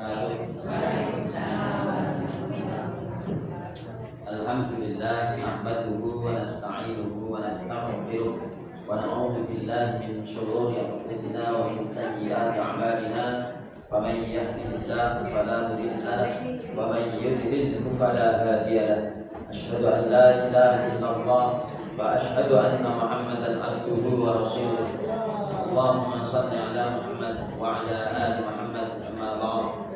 Alhamdulillah nahmaduhu wa nasta'inuhu wa nastaghfiruh wa na'udzu billahi min shururi anfusina wa min sayyiati a'malina faman yahdihillahu fala mudilla lahu wa man yudlilhu fala hadiya lahu asyhadu an la ilaha illallah wa asyhadu anna Muhammadan abduhu wa rasuluh. Allahumma shalli ala Muhammad wa ala ali Muhammad. Amma ba'd.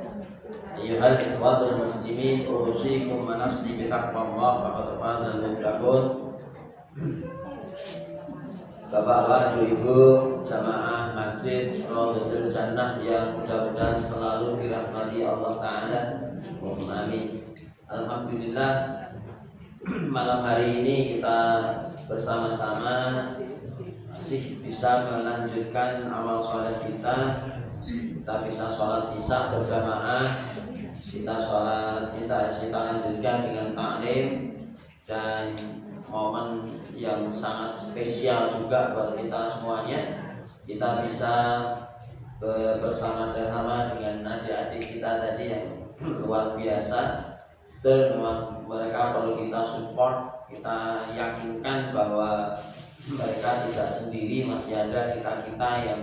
Ayyuhal ikhwatul muslimin, usikum wa nafsi bitaqwallah faqad fazal muttaqun. Bapak-bapak, ibu-ibu, jamaah masjid Raudhatul Jannah yang mudah-mudahan selalu dirahmati Allah Ta'ala. Amin. Alhamdulillah, malam hari ini kita bersama-sama masih bisa melanjutkan amal soleh kita. Kita bisa sholat isya berjamaah, kita lanjutkan dengan taklim, dan momen yang sangat spesial juga buat kita semuanya. Kita bisa bersama-sama dengan adik-adik kita tadi yang luar biasa. Dan memang mereka perlu kita support, kita yakinkan bahwa mereka tidak sendiri, masih ada kita-kita yang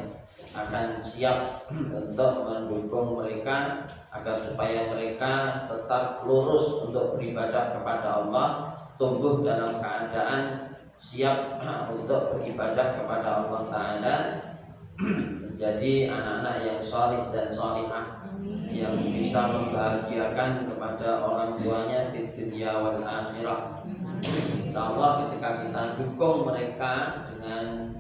akan siap untuk mendukung mereka agar supaya mereka tetap lurus untuk beribadah kepada Allah, tumbuh dalam keadaan siap untuk beribadah kepada Allah Ta'ala, menjadi anak-anak yang sholih dan sholihah yang bisa membahagiakan kepada orang tuanya di dunia wal akhirah. Insyaallah ketika kita dukung mereka dengan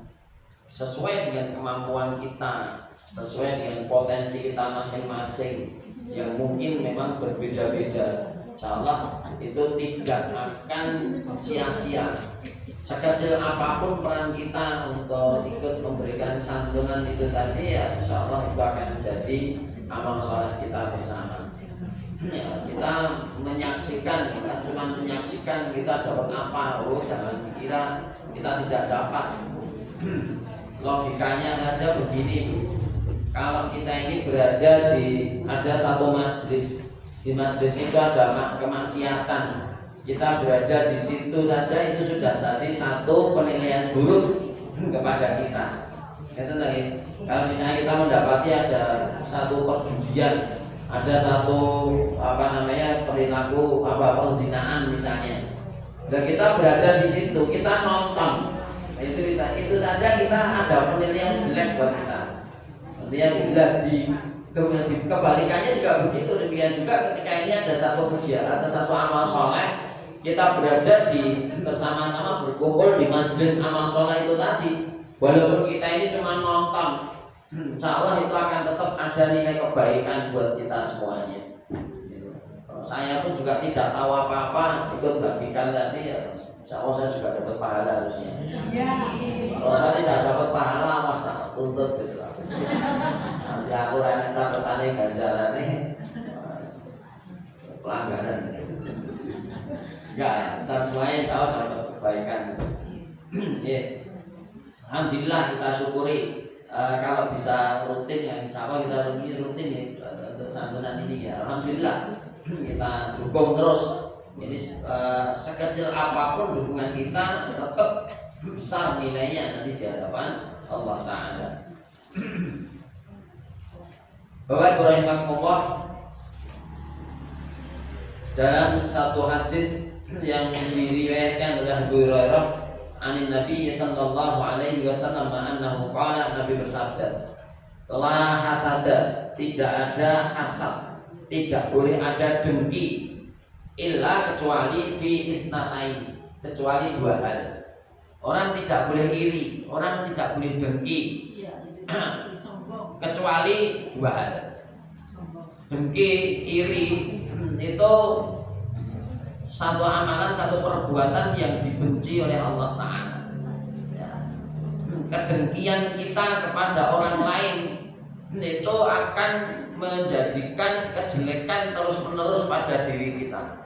sesuai dengan kemampuan kita, sesuai dengan potensi kita masing-masing yang mungkin memang berbeda-beda, insyaallah itu tidak akan sia-sia. Sekecil apapun peran kita untuk ikut memberikan santunan itu tadi, ya insyaallah itu akan menjadi amal soleh kita bersama. Ya, kita menyaksikan, bukan cuma menyaksikan kita dapat apa, jangan dikira kita tidak dapat. Logikanya saja begini, kalau kita ini berada ada satu majelis, di majelis itu ada kemaksiatan, kita berada di situ saja itu sudah jadi satu penilaian buruk kepada kita. Itu lagi. Kalau misalnya kita mendapati ada satu perjudian, ada satu perilaku perzinaan misalnya, dan kita berada di situ, kita nonton. Itu saja kita ada penilaian jelek buat kita. Kemudian bila di kebalikannya juga begitu, demikian juga ketika ini ada satu kegiatan, ada satu amal soleh, kita berada bersama-sama berkumpul di majelis amal soleh itu tadi, walaupun kita ini cuma nonton, insyaallah itu akan tetap ada nilai kebaikan buat kita semuanya. Saya pun juga tidak tahu apa-apa, ikut bagikan tadi ya. Insyaallah saya juga dapat pahala harusnya. Kalau saya tidak dapat pahala, mas tak tuntut gitu. Nanti aku rana catatannya ganjarannya pelanggaran. Enggak, kita semuanya insyaallah dapat kebaikan. Alhamdulillah, kita syukuri kalau bisa rutin, ya insyaallah kita rutin ya untuk santunan ini ya. Alhamdulillah, kita dukung terus. Ini sekecil apapun dukungan kita tetap besar nilainya nanti di hadapan Allah Ta'ala. Bapak rahimahullah, dalam satu hadis yang diriwayatkan oleh Abu Hurairah anin Nabi sallallahu alaihi wasallam annahu qala, Nabi bersabda, la hasada, tidak ada hasad, tidak boleh ada dengki, illa kecuali fi isnatain, kecuali dua hal. Orang tidak boleh iri, orang tidak boleh dengki, kecuali dua hal. Dengki, iri itu satu amalan, satu perbuatan yang dibenci oleh Allah Ta'ala. Kedengkian kita kepada orang lain itu akan menjadikan kejelekan terus-menerus pada diri kita,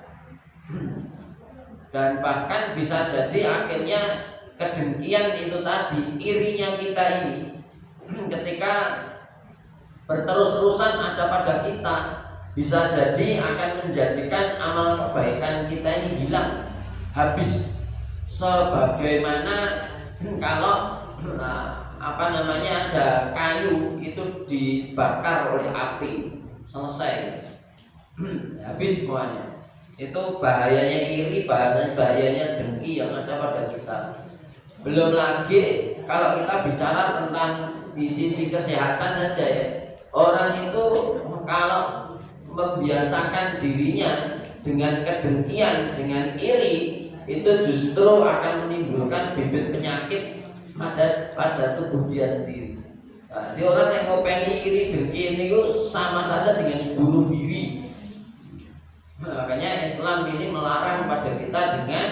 dan bahkan bisa jadi akhirnya kedengkian itu tadi, irinya kita ini, ketika berterus-terusan ada pada kita, bisa jadi akan menjadikan amal kebaikan kita ini hilang, habis. Sebagaimana kalau ada kayu itu dibakar oleh api, selesai, habis semuanya. Itu bahayanya iri, bahayanya dengki yang ada pada kita. Belum lagi kalau kita bicara tentang di sisi kesehatan saja ya, orang itu kalau membiasakan dirinya dengan kedengkian, dengan iri, itu justru akan menimbulkan bibit penyakit pada tubuh dia sendiri. Nah, di orang yang ngopengi iri dengki ini sama saja dengan bunuh diri. Nah, makanya Islam ini melarang pada kita dengan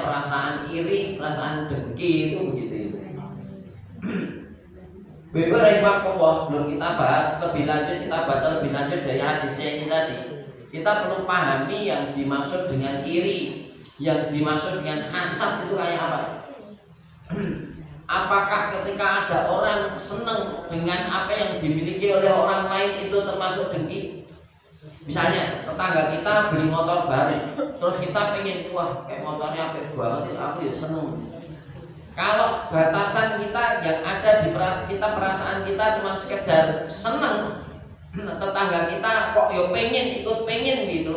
perasaan iri, perasaan dengki itu begitu itu. Sebelum kita bahas lebih lanjut, kita baca lebih lanjut dari hadisnya ini tadi, kita perlu pahami yang dimaksud dengan iri, yang dimaksud dengan hasad itu kayak apa. Apakah ketika ada orang senang dengan apa yang dimiliki oleh orang lain itu termasuk dengki? Misalnya tetangga kita beli motor baru, terus kita pengen, wah kayak motornya apik banget, aku ya seneng. Kalau batasan kita yang ada di perasaan kita cuma sekedar seneng, tetangga kita kok yo ikut pengen gitu,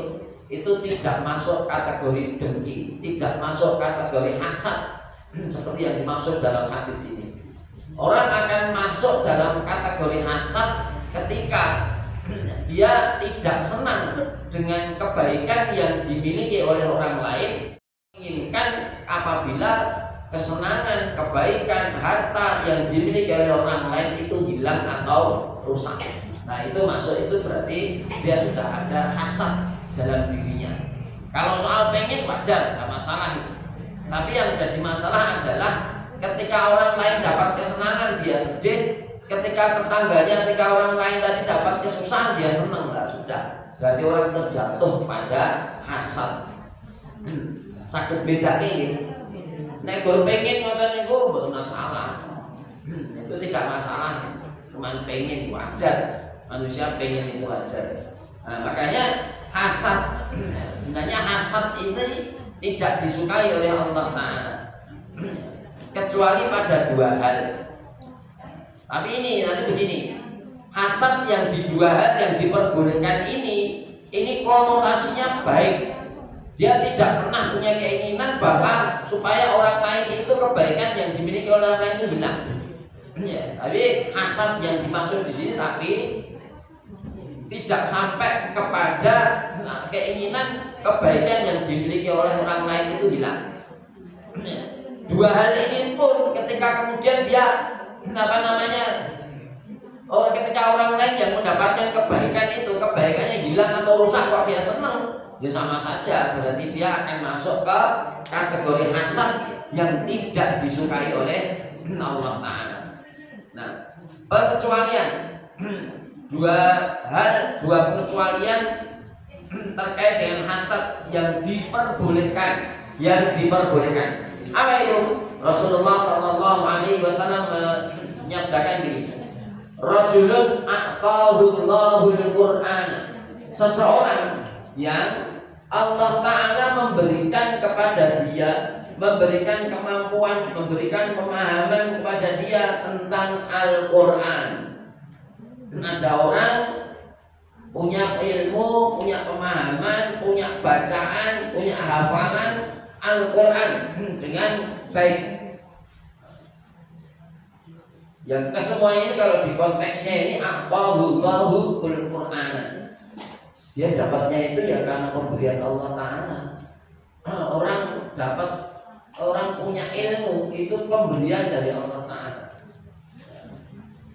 itu tidak masuk kategori dengki, tidak masuk kategori hasad seperti yang dimaksud dalam hadis ini. Orang akan masuk dalam kategori hasad ketika dia tidak senang dengan kebaikan yang dimiliki oleh orang lain, inginkan apabila kesenangan, kebaikan, harta yang dimiliki oleh orang lain itu hilang atau rusak. Nah itu berarti dia sudah ada hasad dalam dirinya. Kalau soal pengen wajar, nggak masalah itu. Tapi yang jadi masalah adalah ketika orang lain dapat kesenangan dia sedih, ketika tetangganya, ketika orang lain tadi dapat kesusahan dia senang, lah sudah. Berarti orang terjatuh pada hasad. Sakit beda ini. Nek gur pengen ngoten niku mboten masalah. Itu tidak masalah. Cuman pengen wajar. Manusia pengen itu wajar. Nah, makanya hasad, sebenarnya hasad ini tidak disukai oleh Allah Ta'ala kecuali pada dua hal. Tapi ini nanti begini, hasad yang di dua hal yang diperbolehkan ini konotasinya baik. Dia tidak pernah punya keinginan bahwa supaya orang lain itu kebaikan yang dimiliki oleh orang lain itu hilang. Ya, tapi hasad yang dimaksud di sini tapi tidak sampai kepada keinginan kebaikan yang dimiliki oleh orang lain itu hilang. Ya. Dua hal ini pun ketika kemudian dia ketika orang lain yang mendapatkan kebaikan itu kebaikannya hilang atau rusak kok dia senang, ya sama saja, berarti dia akan masuk ke kategori hasad yang tidak disukai oleh Allah Ta'ala. Nah, pengecualian dua pengecualian terkait dengan hasad yang diperbolehkan. Apa itu? Rasulullah SAW menyabdakan diri, rajulun a'tahullahul Qur'an, seseorang yang Allah Ta'ala memberikan kepada dia, memberikan kemampuan, memberikan pemahaman kepada dia tentang Al-Quran. Ada orang punya ilmu, punya pemahaman, punya bacaan, punya hafalan Al-Quran dengan baik. Yang kesemua ini kalau di konteksnya ini a'tahullahul Qur'an, dia dapatnya itu ya karena pemberian Allah Ta'ala. Orang punya ilmu itu pemberian dari Allah Ta'ala.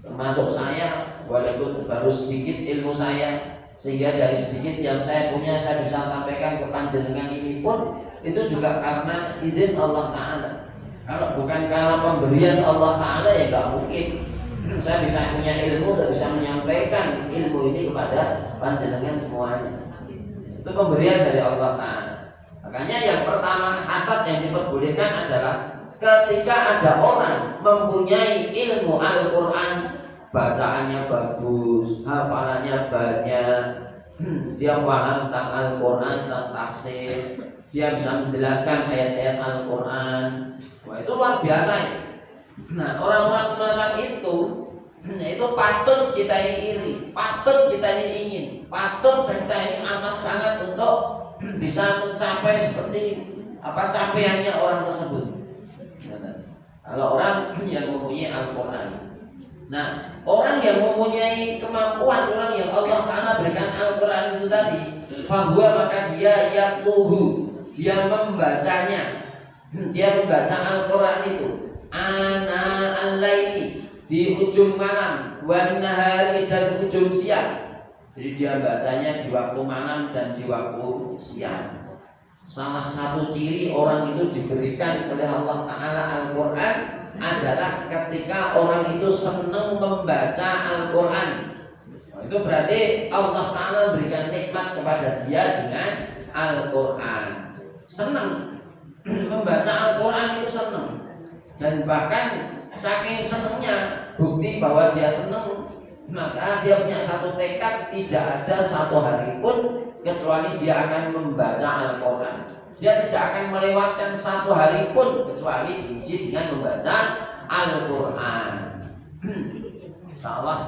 Termasuk saya, walaupun baru sedikit ilmu saya, sehingga dari sedikit yang saya punya saya bisa sampaikan ke panjenengan ini pun itu juga karena izin Allah Ta'ala. Kalau bukan karena pemberian Allah Ta'ala ya gak mungkin saya bisa punya ilmu, saya bisa menyampaikan ilmu ini kepada panjenengan semuanya. Itu pemberian dari Allah Ta'ala. Makanya yang pertama hasad yang diperbolehkan adalah ketika ada orang mempunyai ilmu Al-Quran, bacaannya bagus, hafalannya banyak, dia paham tentang Al-Quran, tentang tafsir, dia bisa menjelaskan ayat-ayat Al-Quran. Wah, itu luar biasa ya. Nah, orang-orang semacam itu patut kita ini iri, patut kita ini ingin, patut kita ini amat sangat untuk bisa mencapai seperti apa capaiannya orang tersebut. Kalau orang yang mempunyai Al-Quran. Nah, orang yang mempunyai kemampuan, orang yang Allah Ta'ala berikan Al-Quran itu tadi, fahuwa, maka dia yatluhu, dia membacanya, dia membaca Al-Quran itu ana al-laili, di ujung malam, wan nahari, dan ujung siang. Jadi dia bacanya di waktu malam dan di waktu siang. Salah satu ciri orang itu diberikan oleh Allah Ta'ala Al-Quran adalah ketika orang itu senang membaca Al-Quran. Itu berarti Allah Ta'ala berikan nikmat kepada dia dengan Al-Quran. Senang membaca Al-Quran itu senang. Dan bahkan saking senangnya, bukti bahwa dia senang, maka dia punya satu tekad, tidak ada satu hari pun kecuali dia akan membaca Al-Quran. Dia tidak akan melewatkan satu hari pun kecuali diisi dengan membaca Al-Quran. Insyaallah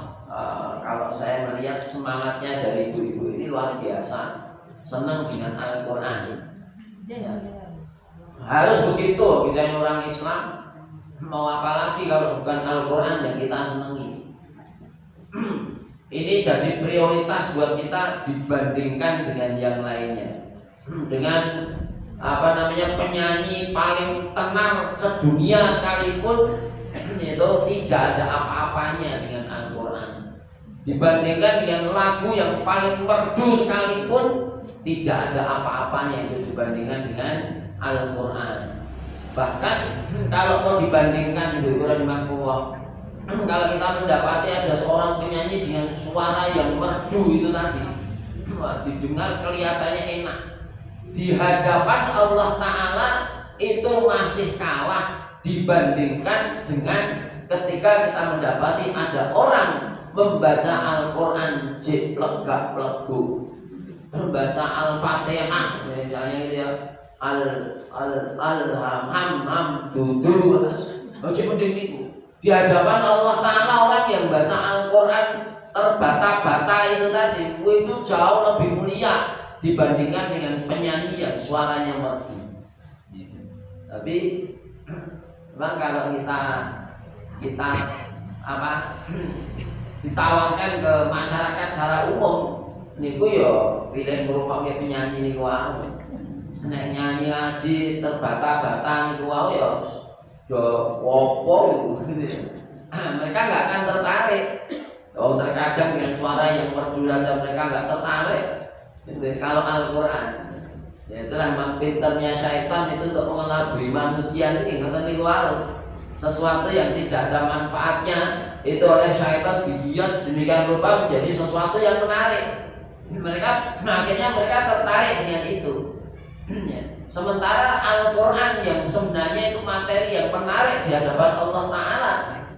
kalau saya melihat semangatnya dari ibu-ibu ini luar biasa, senang dengan Al-Quran. Harus begitu kita orang Islam. Mau apa lagi kalau bukan Al-Quran yang kita senangi. Ini jadi prioritas buat kita dibandingkan dengan yang lainnya. Dengan penyanyi paling tenar sedunia sekalipun itu tidak ada apa-apanya dengan Al-Quran. Dibandingkan dengan lagu yang paling merdu sekalipun tidak ada apa-apanya itu dibandingkan dengan Al-Quran. Bahkan kalau mau dibandingkan ibu-ibu rahimahullah, kalau kita mendapati ada seorang penyanyi dengan suara yang merdu itu tadi, didengar kelihatannya enak, di hadapan Allah Ta'ala itu masih kalah dibandingkan dengan ketika kita mendapati ada orang membaca Al-Quran jeplek gak plegu, membaca Al-Fatihah misalnya gitu ya, al-ham dudu di hadapan Allah Ta'ala. Orang yang baca Al-Quran terbata-bata itu tadi, itu jauh lebih mulia dibandingkan dengan penyanyi yang suaranya merdu. Tapi memang kalau kita ditawarkan ke masyarakat secara umum, niku yo pilih ngrungokke penyanyi niku wae. Nek nyanyi ngaji terbata-bata niku wae yo wopo gitu. Mereka nggak akan tertarik. Terkadang dengan suara yang merdu saja mereka nggak tertarik. Kalau Al-Quran, ya itulah memang pinternya syaitan itu untuk mengelabui manusia ini. Ngoten niku wae. Sesuatu yang tidak ada manfaatnya itu oleh syaitan dihias demikian rupa menjadi sesuatu yang menarik. Mereka akhirnya tertarik dengan itu. Sementara Al-Quran yang sebenarnya itu materi yang menarik di hadapan Allah Ta'ala